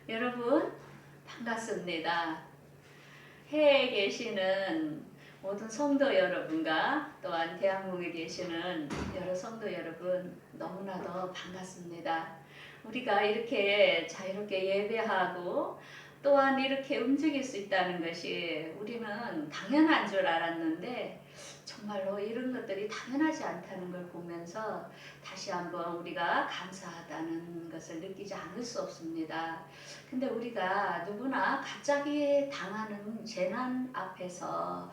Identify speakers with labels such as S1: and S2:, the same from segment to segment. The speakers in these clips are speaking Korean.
S1: 여러분 반갑습니다. 해외에 계시는 모든 성도 여러분과 또한 대한민국에 계시는 여러 성도 여러분 너무나도 반갑습니다. 우리가 이렇게 자유롭게 예배하고 또한 이렇게 움직일 수 있다는 것이 우리는 당연한 줄 알았는데 정말로 이런 것들이 당연하지 않다는 걸 보면서 다시 한번 우리가 감사하다는 것을 느끼지 않을 수 없습니다. 근데 우리가 누구나 갑자기 당하는 재난 앞에서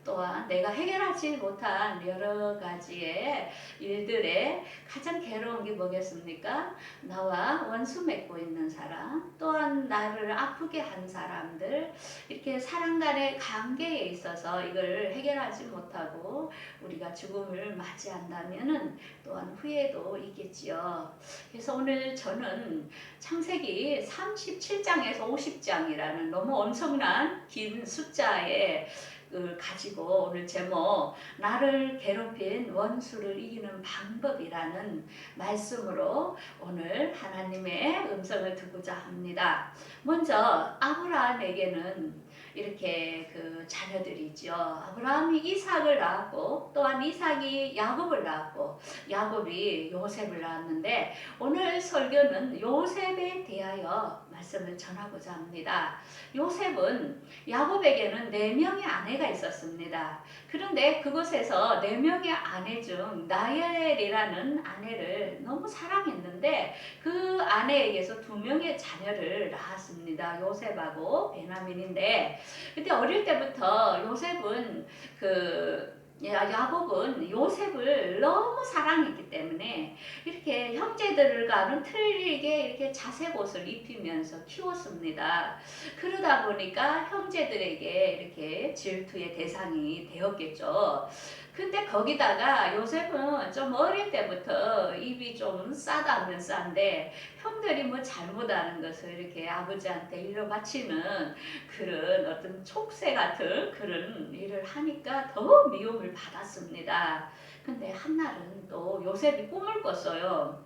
S1: 또한 내가 해결하지 못한 여러 가지의 일들에 가장 괴로운 게 뭐겠습니까? 나와 원수 맺고 있는 사람, 또한 나를 아프게 한 사람들, 이렇게 사람 간의 관계에 있어서 이걸 해결하지 못하고 우리가 죽음을 맞이한다면은 또한 후회도 있겠지요. 그래서 오늘 저는 창세기 37장에서 50장이라는 너무 엄청난 긴 숫자의 가지고 오늘 제목 나를 괴롭힌 원수를 이기는 방법이라는 말씀으로 오늘 하나님의 음성을 듣고자 합니다. 먼저 아브라함에게는 이렇게 자녀들이 있죠. 아브라함이 이삭을 낳았고 또한 이삭이 야곱을 낳았고 야곱이 요셉을 낳았는데 오늘 설교는 요셉에 대하여 말씀을 전하고자 합니다. 요셉은 야곱에게는 4명의 아내가 있었습니다. 그런데 그곳에서 4명의 아내 중 라헬이라는 아내를 너무 사랑했는데 그 아내에게서 2명의 자녀를 낳았습니다. 요셉하고 베냐민인데 근데 어릴 때부터 요셉은 야곱은 요셉을 너무 사랑했기 때문에 이렇게 형제들과는 틀리게 이렇게 자색 옷을 입히면서 키웠습니다. 그러다 보니까 형제들에게 이렇게 질투의 대상이 되었겠죠. 근데 거기다가 요셉은 좀 어릴 때부터 입이 좀 싸다면 싼데 형들이 뭐 잘못하는 것을 이렇게 아버지한테 일러 바치는 그런 어떤 촉새 같은 그런 일을 하니까 더 미움을 받았습니다. 근데 한날은 또 요셉이 꿈을 꿨어요.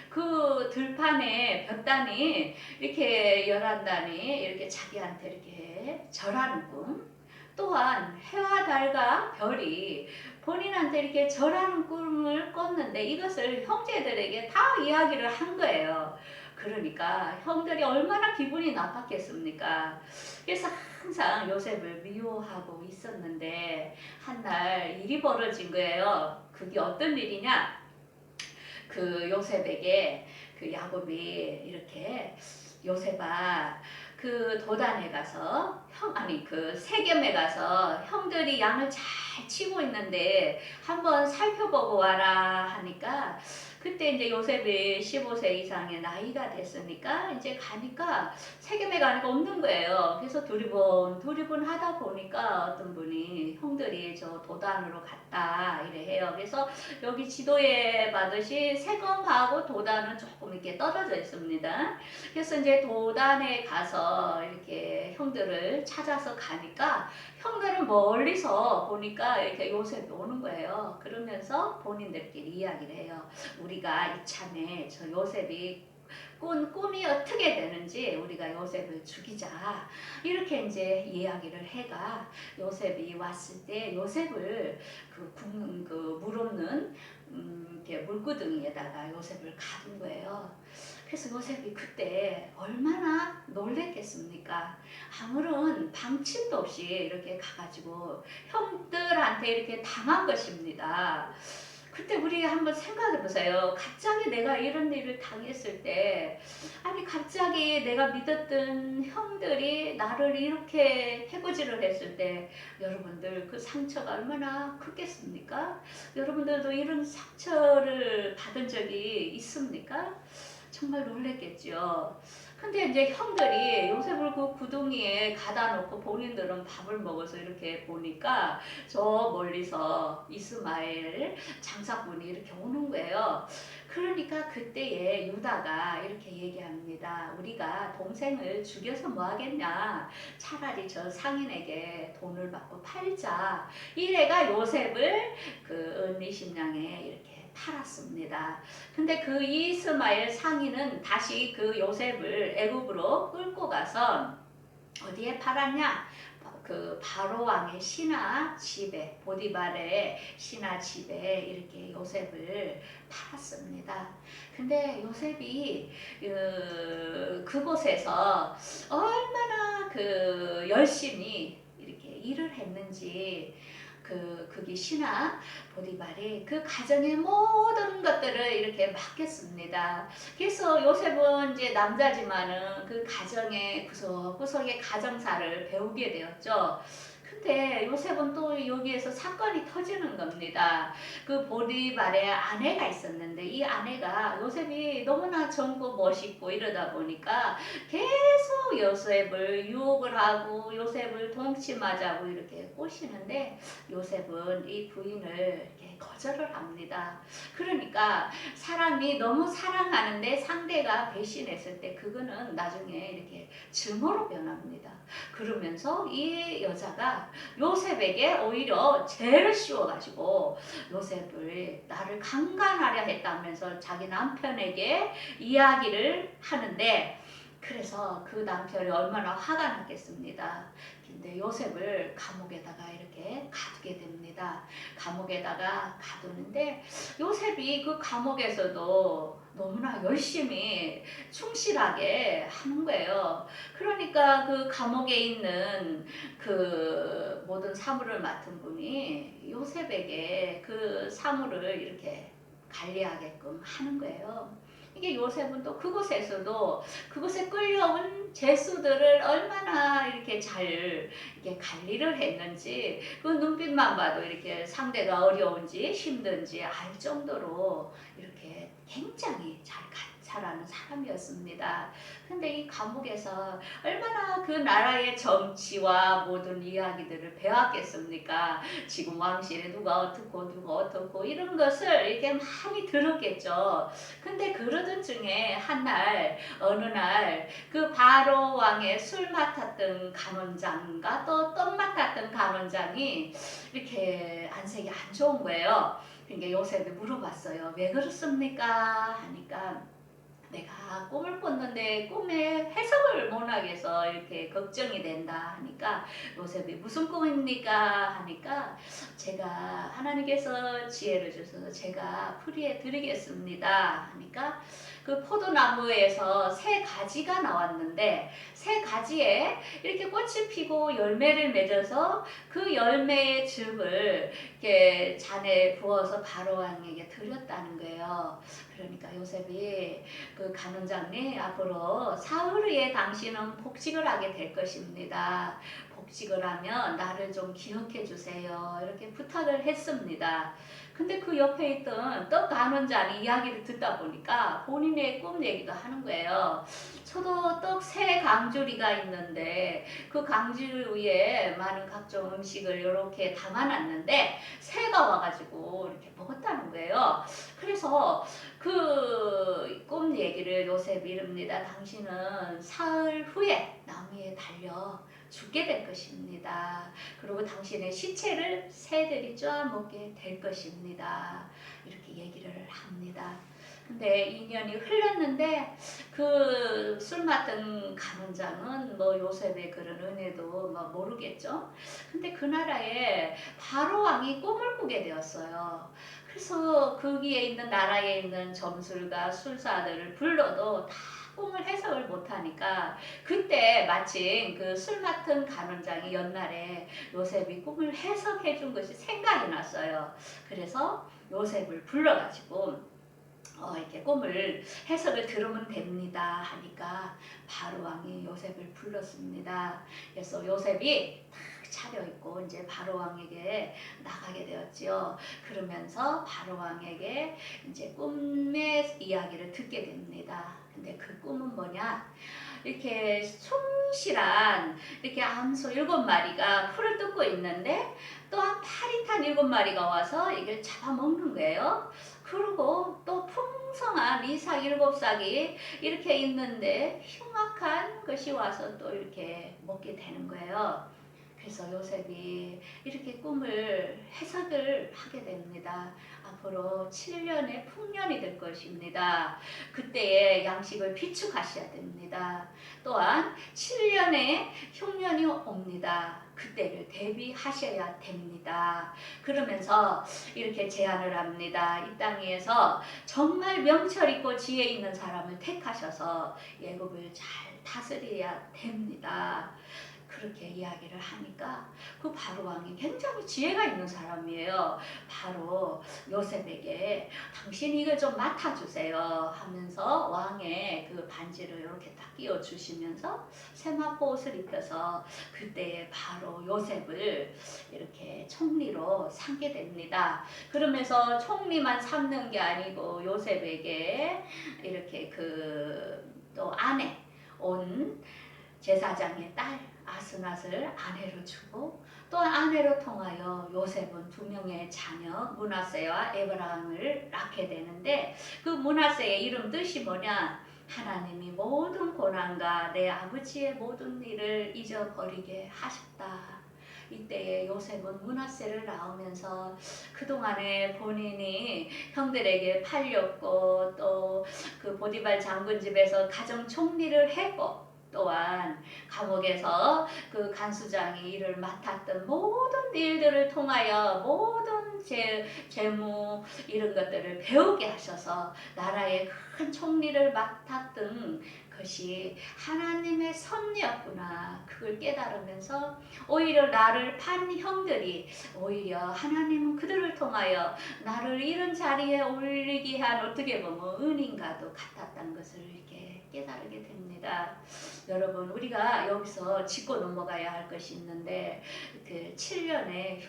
S1: 그 들판에 볕단이 이렇게 11단이 이렇게 자기한테 이렇게 절하는 꿈, 또한 해와 달과 별이 본인한테 이렇게 절하는 꿈을 꿨는데 이것을 형제들에게 다 이야기를 한 거예요. 그러니까 형들이 얼마나 기분이 나빴겠습니까? 그래서 항상 요셉을 미워하고 있었는데 한날 일이 벌어진 거예요. 그게 어떤 일이냐? 요셉에게 야곱이 이렇게 요셉아 도단에 가서 세겜에 가서 형들이 양을 잘 치고 있는데 한번 살펴보고 와라 하니까 그때 이제 요셉이 15세 이상의 나이가 됐으니까 이제 가니까 세겜에 가니까 없는 거예요. 그래서 두리번 하다 보니까 어떤 분이 형들이 저 도단으로 갔다 이래 해요. 그래서 여기 지도에 봐듯이 세겜하고 도단은 조금 이렇게 떨어져 있습니다. 그래서 이제 도단에 가서 이렇게 형들을 찾아서 가니까 형들은 멀리서 보니까 이렇게 요셉이 오는 거예요. 그러면서 본인들끼리 이야기를 해요. 우리가 이참에 저 요셉이 꾼 꿈이 어떻게 되는지 우리가 요셉을 죽이자 이렇게 이제 이야기를 해가 요셉이 왔을 때 요셉을 물 없는 물구덩이에다가 요셉을 가둔 거예요. 그래서 요셉이 그때 얼마나 놀랬겠습니까? 아무런 방침도 없이 이렇게 가가지고 형들한테 이렇게 당한 것입니다. 그때 우리 한번 생각해 보세요. 갑자기 내가 이런 일을 당했을 때, 아니 갑자기 내가 믿었던 형들이 나를 이렇게 해코지를 했을 때 여러분들 그 상처가 얼마나 크겠습니까? 여러분들도 이런 상처를 받은 적이 있습니까? 정말 놀랬겠죠. 근데 이제 형들이 요셉을 그 구덩이에 가다 놓고 본인들은 밥을 먹어서 이렇게 보니까 저 멀리서 이스마엘 장사꾼이 이렇게 오는 거예요. 그러니까 그때에 유다가 이렇게 얘기합니다. 우리가 동생을 죽여서 뭐 하겠냐. 차라리 저 상인에게 돈을 받고 팔자. 이래가 요셉을 은 20냥에 이렇게 팔았습니다. 근데 그 이스마엘 상인은 다시 그 요셉을 애굽으로 끌고 가서 어디에 팔았냐? 그 바로 왕의 신하 집에, 보디발의 신하 집에 이렇게 요셉을 팔았습니다. 근데 요셉이 그곳에서 얼마나 그 열심히 이렇게 일을 했는지, 그게 신하 보디발이 그 가정의 모든 것들을 이렇게 맡겼습니다. 그래서 요셉은 이제 남자지만은 그 가정의 구석구석의 가정사를 배우게 되었죠. 근데 요셉은 또 여기에서 사건이 터지는 겁니다. 그 보디발의 아내가 있었는데 이 아내가 요셉이 너무나 젊고 멋있고 이러다 보니까 계속 요셉을 유혹을 하고 요셉을 동침하자고 이렇게 꼬시는데 요셉은 이 부인을 이렇게 거절을 합니다. 그러니까 사람이 너무 사랑하는데 상대가 배신했을 때 그거는 나중에 이렇게 증오로 변합니다. 그러면서 이 여자가 요셉에게 오히려 죄를 씌워가지고 요셉을 나를 강간하려 했다면서 자기 남편에게 이야기를 하는데, 그래서 그 남편이 얼마나 화가 났겠습니다. 근데 요셉을 감옥에다가 이렇게 가두게 됩니다. 감옥에다가 가두는데 요셉이 그 감옥에서도 너무나 열심히 충실하게 하는 거예요. 그러니까 그 감옥에 있는 그 모든 사물을 맡은 분이 요셉에게 그 사물을 이렇게 관리하게끔 하는 거예요. 이게 요셉은 또 그곳에서도 그곳에 끌려온 죄수들을 얼마나 이렇게 잘 이렇게 관리를 했는지 그 눈빛만 봐도 이렇게 상대가 어려운지 힘든지 알 정도로 이렇게 굉장히 잘 관찰하는 사람이었습니다. 근데 이 감옥에서 얼마나 그 나라의 정치와 모든 이야기들을 배웠겠습니까? 지금 왕실에 누가 어떻고 이런 것을 이렇게 많이 들었겠죠. 근데 그러던 중에 어느 날 그 바로 왕의 술 맡았던 간원장과 또 떡 맡았던 간원장이 이렇게 안색이 안 좋은 거예요. 그러니까 요셉이 물어봤어요. 왜 그렇습니까? 하니까 내가 꿈을 꿨는데 꿈에 해석을 못하겠어 이렇게 걱정이 된다 하니까 요셉이 무슨 꿈입니까? 하니까 제가 하나님께서 지혜를 주셔서 제가 풀이해 드리겠습니다 하니까 그 포도나무에서 새 가지가 나왔는데 새 가지에 이렇게 꽃이 피고 열매를 맺어서 그 열매의 즙을 이렇게 잔에 부어서 바로 왕에게 드렸다는 거예요. 그러니까 요셉이 그 간원장님 앞으로 사흘 후에 당신은 복직을 하게 될 것입니다. 복직을 하면 나를 좀 기억해 주세요. 이렇게 부탁을 했습니다. 근데 그 옆에 있던 떡 간원장이 이야기를 듣다 보니까 본인의 꿈 얘기도 하는 거예요. 저도 떡 세 강주리가 있는데 그 강주리 위에 많은 각종 음식을 이렇게 담아놨는데 새가 와가지고 이렇게 먹었다는 거예요. 그래서 그 꿈 얘기를 요셉이 이릅니다. 당신은 사흘 후에 나무에 달려 죽게 될 것입니다. 그리고 당신의 시체를 새들이 쪼아먹게 될 것입니다. 이렇게 얘기를 합니다. 근데 2년이 흘렀는데 그 술 맡은 간원장은 뭐 요셉의 그런 은혜도 뭐 모르겠죠. 근데 그 나라에 바로 왕이 꿈을 꾸게 되었어요. 그래서 거기에 있는 나라에 있는 점술가 술사들을 불러도 다 꿈을 해석을 못하니까 그때 마침 그 술 맡은 간원장이 옛날에 요셉이 꿈을 해석해 준 것이 생각이 났어요. 그래서 요셉을 불러가지고 이렇게 꿈을 해석을 들으면 됩니다 하니까 바로 왕이 요셉을 불렀습니다. 그래서 요셉이 탁 차려입고 이제 바로 왕에게 나가게 되었지요. 그러면서 바로 왕에게 이제 꿈의 이야기를 듣게 됩니다. 근데 그 꿈은 뭐냐? 이렇게 충실한 이렇게 암소 7마리가 풀을 뜯고 있는데 또 한 파리탄 7마리가 와서 이걸 잡아먹는 거예요. 그리고 또 풍성한 이삭 7싹이 이렇게 있는데 흉악한 것이 와서 또 이렇게 먹게 되는 거예요. 그래서 요셉이 이렇게 꿈을 해석을 하게 됩니다. 앞으로 7년의 풍년이 될 것입니다. 그때의 양식을 비축하셔야 됩니다. 또한 7년의 흉년이 옵니다. 그때를 대비하셔야 됩니다. 그러면서 이렇게 제안을 합니다. 이 땅에서 정말 명철 있고 지혜 있는 사람을 택하셔서 애굽을 잘 다스려야 됩니다. 그렇게 이야기를 하니까 그 바로 왕이 굉장히 지혜가 있는 사람이에요. 바로 요셉에게 당신이 이걸 좀 맡아주세요 하면서 왕의 그 반지를 이렇게 딱 끼워주시면서 세마포 옷을 입혀서 그때에 바로 요셉을 이렇게 총리로 삼게 됩니다. 그러면서 총리만 삼는 게 아니고 요셉에게 이렇게 그 또 아내 온 제사장의 딸 아스낫을 아내로 주고 또 아내로 통하여 요셉은 두 명의 자녀 므낫세와 에브라임을 낳게 되는데 그 므낫세의 이름 뜻이 뭐냐? 하나님이 모든 고난과 내 아버지의 모든 일을 잊어버리게 하셨다. 이때에 요셉은 므낫세를 낳으면서 그동안에 본인이 형들에게 팔렸고 또 그 보디발 장군 집에서 가정 총리를 했고 또한 감옥에서 그 간수장이 일을 맡았던 모든 일들을 통하여 모든 재무 이런 것들을 배우게 하셔서 나라의 큰 총리를 맡았던 것이 하나님의 섭리였구나. 그걸 깨달으면서 오히려 나를 판 형들이 오히려 하나님은 그들을 통하여 나를 이런 자리에 올리게 한 어떻게 보면 은인과도 같았다는 것을 이렇게 깨달게 됩니다. 여러분 우리가 여기서 짚고 넘어가야 할 것이 있는데 그 7년의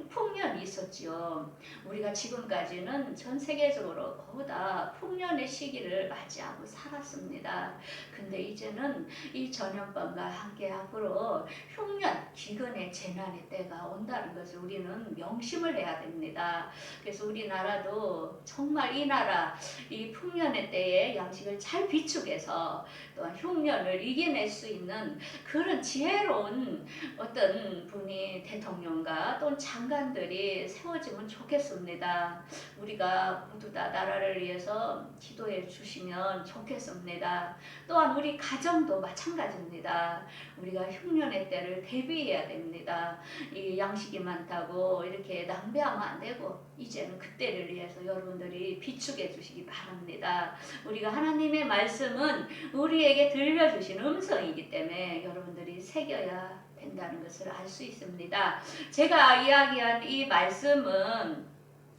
S1: 풍년이 있었지요. 우리가 지금까지는 전 세계적으로 거의 다 풍년의 시기를 맞이하고 살았습니다. 근데 이제는 이 전염병과 함께 앞으로 흉년, 기근의 재난의 때가 온다는 것을 우리는 명심을 해야 됩니다. 그래서 우리나라도 정말 이 나라 이 풍년의 때에 양식을 잘 비축해서 또한 흉년을 이겨낼 수 있는 그런 지혜로운 어떤 분이 대통령과 또는 장관들이 세워지면 좋겠습니다. 우리가 모두 다 나라를 위해서 기도해 주시면 좋겠습니다. 또한 우리 가정도 마찬가지입니다. 우리가 흉년의 때를 대비해야 됩니다. 이 양식이 많다고 이렇게 낭비하면 안 되고 이제는 그때를 위해서 여러분들이 비축해 주시기 바랍니다. 우리가 하나님의 말씀은 우리에게 들려주신 음성이기 때문에 여러분들이 새겨야 된다는 것을 알 수 있습니다. 제가 이야기한 이 말씀은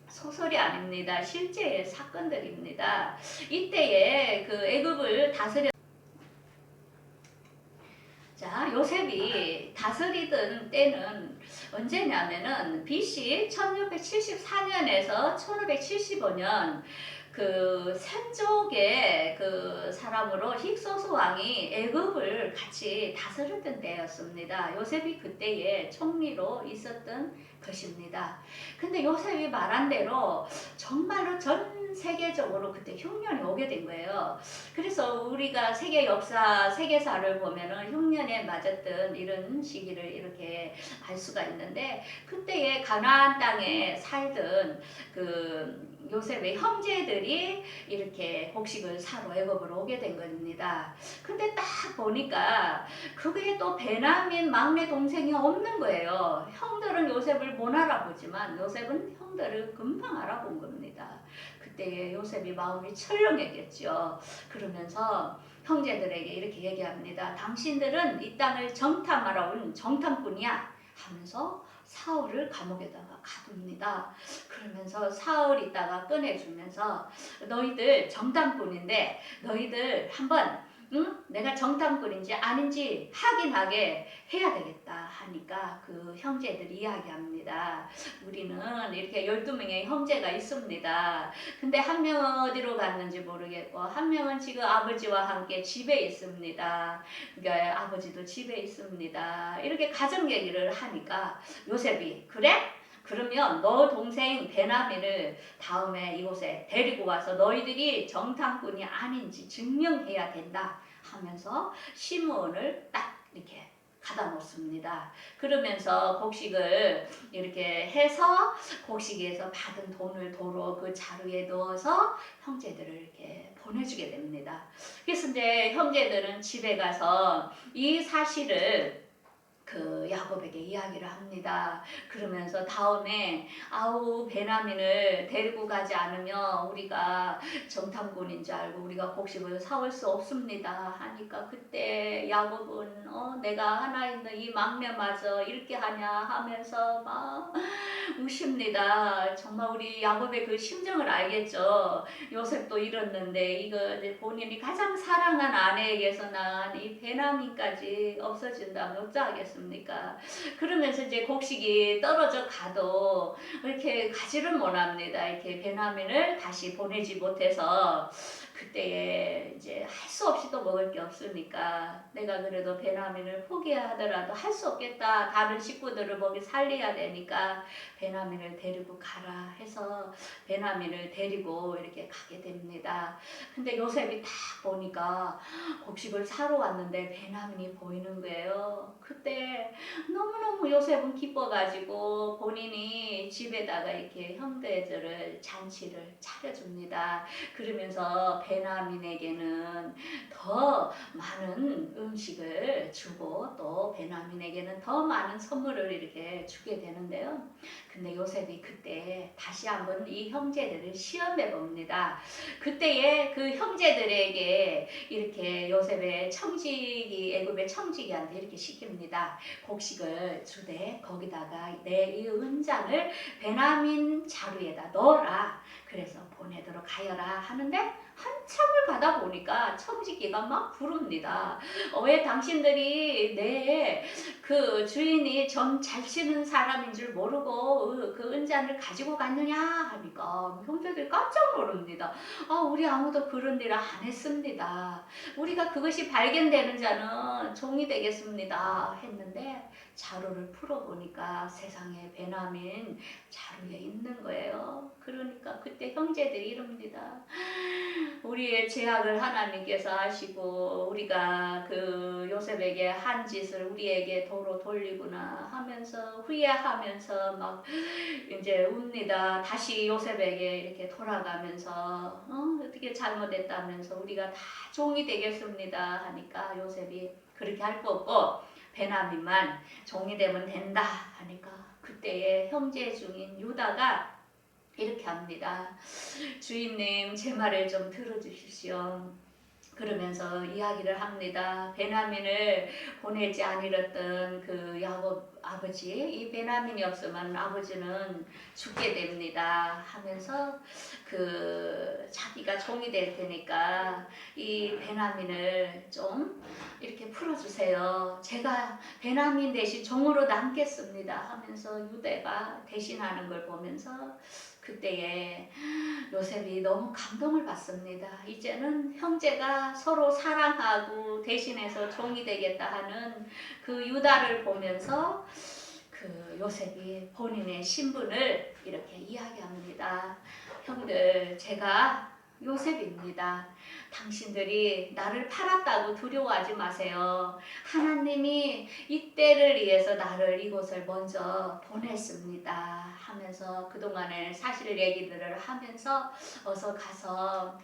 S1: 소설이 아닙니다. 실제의 사건들입니다. 이때에 그 애굽을 요셉이 다스리던 때는 언제냐면은 BC 1674년에서 1575년 그 셈족의 그 사람으로 힉소스 왕이 애굽을 같이 다스렸던 때였습니다. 요셉이 그때에 총리로 있었던 것입니다. 근데 요셉이 말한 대로 정말로 전 세계적으로 그때 흉년이 오게 된 거예요. 그래서 우리가 세계 역사, 세계사를 보면은 흉년에 맞았던 이런 시기를 이렇게 알 수가 있는데 그때에 가나안 땅에 살던 그 요셉의 형제들이 이렇게 곡식을 사러 애굽으로 오게 된 겁니다. 근데 딱 보니까 그게 또 베냐민 막내 동생이 없는 거예요. 형들은 요셉을 못 알아보지만 요셉은 형들을 금방 알아본 겁니다. 그때 요셉이 마음이 철렁했겠죠. 그러면서 형제들에게 이렇게 얘기합니다. 당신들은 이 땅을 정탐하러 온 정탐꾼이야 하면서 사울을 감옥에다가 가둡니다. 그러면서 사울 있다가 꺼내주면서 너희들 정탐꾼인데 너희들 한번 내가 정탐꾼인지 아닌지 확인하게 해야 되겠다 하니까 그 형제들이 이야기합니다. 우리는 이렇게 12명의 형제가 있습니다. 근데 한 명은 어디로 갔는지 모르겠고 한 명은 지금 아버지와 함께 집에 있습니다. 그러니까 아버지도 집에 있습니다. 이렇게 가정 얘기를 하니까 요셉이 그래? 그러면 너 동생 베냐민을 다음에 이곳에 데리고 와서 너희들이 정탐꾼이 아닌지 증명해야 된다 하면서 시므온을 딱 이렇게 가다 놓습니다. 그러면서 곡식을 이렇게 해서 곡식에서 받은 돈을 도로 그 자루에 넣어서 형제들을 이렇게 보내주게 됩니다. 그래서 이제 형제들은 집에 가서 이 사실을 그 야곱에게 이야기를 합니다. 그러면서 다음에 아우 베냐민을 데리고 가지 않으면 우리가 정탐꾼인 줄 알고 우리가 곡식을 사올 수 없습니다 하니까 그때 야곱은 내가 하나 있는 이 막내마저 이렇게 하냐 하면서 막 우십니다. 정말 우리 야곱의 그 심정을 알겠죠. 요셉도 잃었는데 이거 이제 본인이 가장 사랑한 아내에게서 난 이 베냐민까지 없어진다면 어쩌겠습니까? 그러면서 이제 곡식이 떨어져 가도 이렇게 가지를 못합니다. 이렇게 베냐민을 다시 보내지 못해서 그때에 이제 할 수 없이 또 먹을 게 없으니까 내가 그래도 베냐민을 포기하더라도 할 수 없겠다. 다른 식구들을 먹이 살려야 되니까 베냐민을 데리고 가라 해서 베냐민을 데리고 이렇게 가게 됩니다. 근데 요셉이 딱 보니까 곡식을 사러 왔는데 베냐민이 보이는 거예요. 그때 너무너무 요셉은 기뻐가지고 본인이 집에다가 이렇게 형제들을 잔치를 차려줍니다. 그러면서 베냐민에게는 더 많은 음식을 주고 또 베냐민에게는 더 많은 선물을 이렇게 주게 되는데요. 근데 요셉이 그때 다시 한번 이 형제들을 시험해 봅니다. 그때에 그 형제들에게 이렇게 요셉의 청지기 애굽의 청지기한테 이렇게 시킵니다. 곡식을 주되 거기다가 내 이 은장을 베냐민 자루에다 넣어라. 그래서 보내도록 하여라 하는데 한참을 가다 보니까 청지기가 막 부릅니다. 왜 당신들이 내 그 주인이 점 잘 치는 사람인 줄 모르고 그 은잔을 가지고 갔느냐 하니까 형제들이 깜짝 놀랍니다. 우리 아무도 그런 일을 안 했습니다. 우리가 그것이 발견되는 자는 종이 되겠습니다 했는데 자루를 풀어보니까 세상에 베냐민 자루에 있는 거예요. 그러니까 그때 형제들이 이럽니다. 우리의 죄악을 하나님께서 아시고 우리가 그 요셉에게 한 짓을 우리에게 도로 돌리구나 하면서 후회하면서 막 이제 웁니다. 다시 요셉에게 이렇게 돌아가면서 어떻게 잘못했다면서 우리가 다 종이 되겠습니다 하니까 요셉이 그렇게 할 거 없고 베냐민만 종이 되면 된다 하니까 그때의 형제 중인 유다가 이렇게 합니다. 주인님 제 말을 좀 들어주십시오. 그러면서 이야기를 합니다. 베냐민을 보내지 아니었던 그 야곱 아버지, 이 베냐민이 없으면 아버지는 죽게 됩니다 하면서 그 자기가 종이 될 테니까 이 베냐민을 좀 이렇게 풀어주세요. 제가 베냐민 대신 종으로 남겠습니다 하면서 유대가 대신하는 걸 보면서 그때에 요셉이 너무 감동을 받습니다. 이제는 형제가 서로 사랑하고 대신해서 종이 되겠다 하는 그 유다를 보면서 그 요셉이 본인의 신분을 이렇게 이야기합니다. 형들, 제가 요셉입니다. 당신들이 나를 팔았다고 두려워하지 마세요. 하나님이 이때를 위해서 나를 이곳을 먼저 보냈습니다 하면서 그동안의 사실 얘기들을 하면서 어서 가서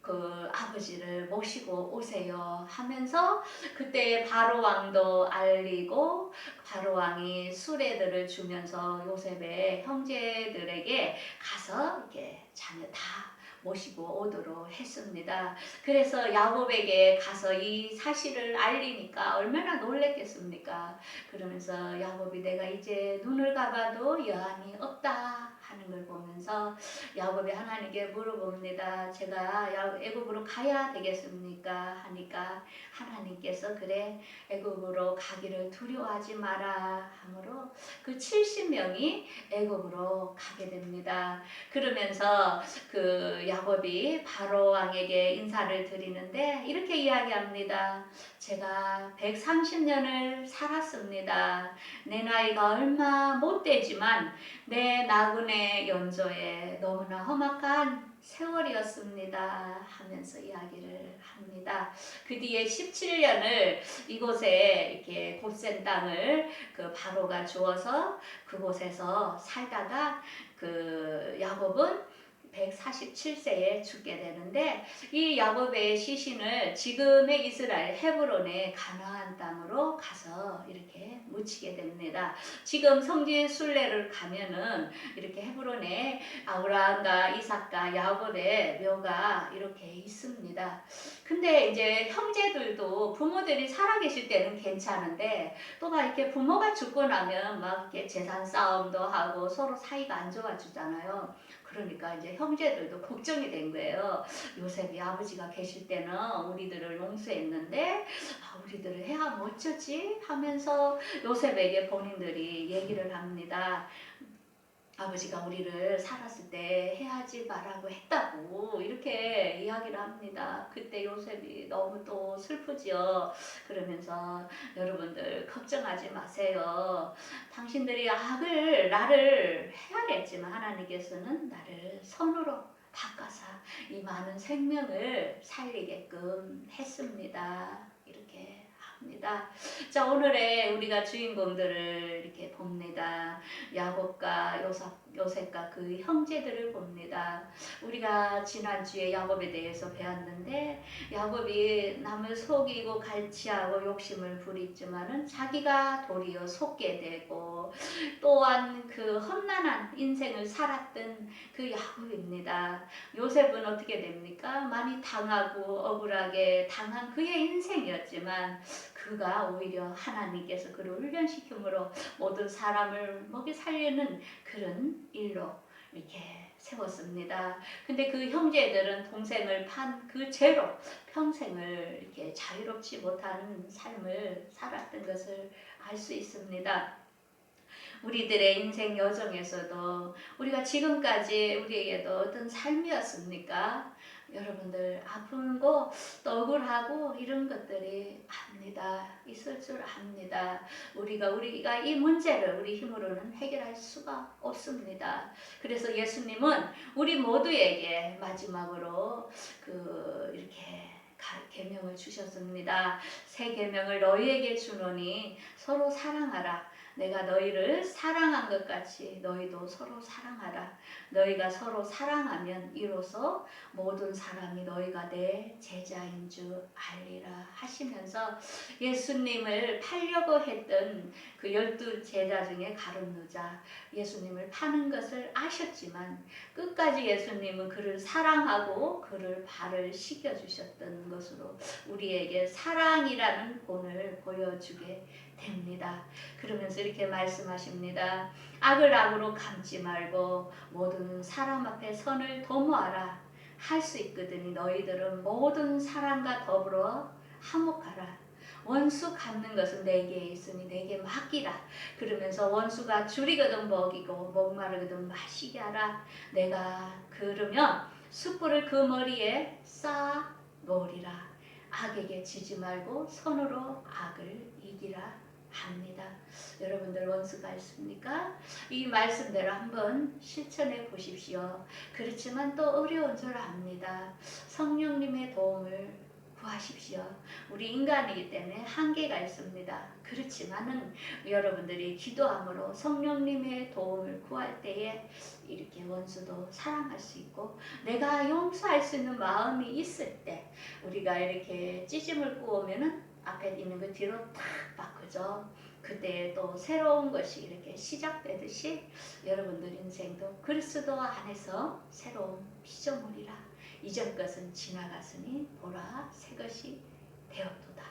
S1: 그 아버지를 모시고 오세요 하면서 그때 바로 왕도 알리고 바로 왕이 수레들을 주면서 요셉의 형제들에게 가서 이렇게 자녀 다 모시고 오도록 했습니다. 그래서 야곱에게 가서 이 사실을 알리니까 얼마나 놀랬겠습니까? 그러면서 야곱이 내가 이제 눈을 감아도 여한이 없다 하는 걸 보면서 야곱이 하나님께 물어봅니다. 제가 애굽으로 가야 되겠습니까? 하니까 하나님께서 그래 애굽으로 가기를 두려워하지 마라 하므로 그 70명이 애굽으로 가게 됩니다. 그러면서 그 야곱이 바로 왕에게 인사를 드리는데 이렇게 이야기합니다. 제가 130년을 살았습니다. 내 나이가 얼마 못 되지만 내 나그네 연조에 너무나 험악한 세월이었습니다 하면서 이야기를 합니다. 그 뒤에 17년을 이곳에 이렇게 곧센 땅을 그 바로가 주어서 그곳에서 살다가 그 야곱은 147세에 죽게 되는데, 이 야곱의 시신을 지금의 이스라엘 헤브론의 가나안 땅으로 가서 이렇게 묻히게 됩니다. 지금 성지 순례를 가면은 이렇게 헤브론에 아브라함과 이삭과 야곱의 묘가 이렇게 있습니다. 근데 이제 형제들도 부모들이 살아계실 때는 괜찮은데 또 막 이렇게 부모가 죽고 나면 막 이렇게 재산 싸움도 하고 서로 사이가 안 좋아지잖아요. 그러니까 이제 형제들도 걱정이 된 거예요. 요셉이 아버지가 계실 때는 우리들을 용서했는데 우리들을 해야 어쩌지 하면서 요셉에게 본인들이 얘기를 합니다. 아버지가 우리를 살았을 때 해하지 말라고 했다고 이렇게 이야기를 합니다. 그때 요셉이 너무 또 슬프지요. 그러면서 여러분들 걱정하지 마세요. 당신들이 악을 나를 해야겠지만 하나님께서는 나를 선으로 바꿔서 이 많은 생명을 살리게끔 했습니다. 이렇게 합니다. 자, 오늘의 우리가 주인공들을 이렇게 봅니다. 야곱과 요셉과 그 형제들을 봅니다. 우리가 지난주에 야곱에 대해서 배웠는데, 야곱이 남을 속이고 갈취하고 욕심을 부리지만은 자기가 도리어 속게 되고, 또한 그 험난한 인생을 살았던 그 야곱입니다. 요셉은 어떻게 됩니까? 많이 당하고 억울하게 당한 그의 인생이었지만 그가 오히려 하나님께서 그를 훈련시킴으로 모든 사람을 먹이 살리는 그런 일로 이렇게 세웠습니다. 근데 그 형제들은 동생을 판 그 죄로 평생을 이렇게 자유롭지 못하는 삶을 살았던 것을 알 수 있습니다. 우리들의 인생 여정에서도 우리가 지금까지 우리에게도 어떤 삶이었습니까? 여러분들 아프고 또 억울하고 이런 것들이 압니다. 있을 줄 압니다. 우리가 이 문제를 우리 힘으로는 해결할 수가 없습니다. 그래서 예수님은 우리 모두에게 마지막으로 이렇게 계명을 주셨습니다. 새 계명을 너희에게 주노니 서로 사랑하라. 내가 너희를 사랑한 것 같이 너희도 서로 사랑하라. 너희가 서로 사랑하면 이로써 모든 사람이 너희가 내 제자인 줄 알리라 하시면서 예수님을 팔려고 했던 그 12 제자 중에 가룟 유다, 예수님을 파는 것을 아셨지만 끝까지 예수님은 그를 사랑하고 그를 발을 씻겨주셨던 것으로 우리에게 사랑이라는 본을 보여주게 됩니다. 그러면서 이렇게 말씀하십니다. 악을 악으로 감지 말고 모든 사람 앞에 선을 도모하라. 할 수 있거든요. 너희들은 모든 사람과 더불어 화목하라. 원수 갚는 것은 내게 있으니 내게 맡기라. 그러면서 원수가 줄이거든 먹이고 목마르거든 마시게 하라. 내가 그러면 숯불을 그 머리에 쌓아 놓으리라. 악에게 지지 말고 선으로 악을 이기라 합니다. 여러분들 원수가 있습니까? 이 말씀대로 한번 실천해 보십시오. 그렇지만 또 어려운 줄 압니다. 성령님의 도움을 구하십시오. 우리 인간이기 때문에 한계가 있습니다. 그렇지만은 여러분들이 기도함으로 성령님의 도움을 구할 때에 이렇게 원수도 사랑할 수 있고 내가 용서할 수 있는 마음이 있을 때 우리가 이렇게 찌짐을 꾸우면은 앞에 있는 거 뒤로 탁 바꾸죠. 그때 또 새로운 것이 이렇게 시작되듯이 여러분들 인생도 그리스도 안에서 새로운 피조물이라. 이전 것은 지나갔으니 보라 새 것이 되었도다.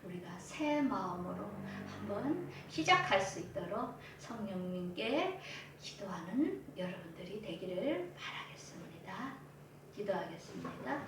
S1: 우리가 새 마음으로 한번 시작할 수 있도록 성령님께 기도하는 여러분들이 되기를 바라겠습니다. 기도하겠습니다.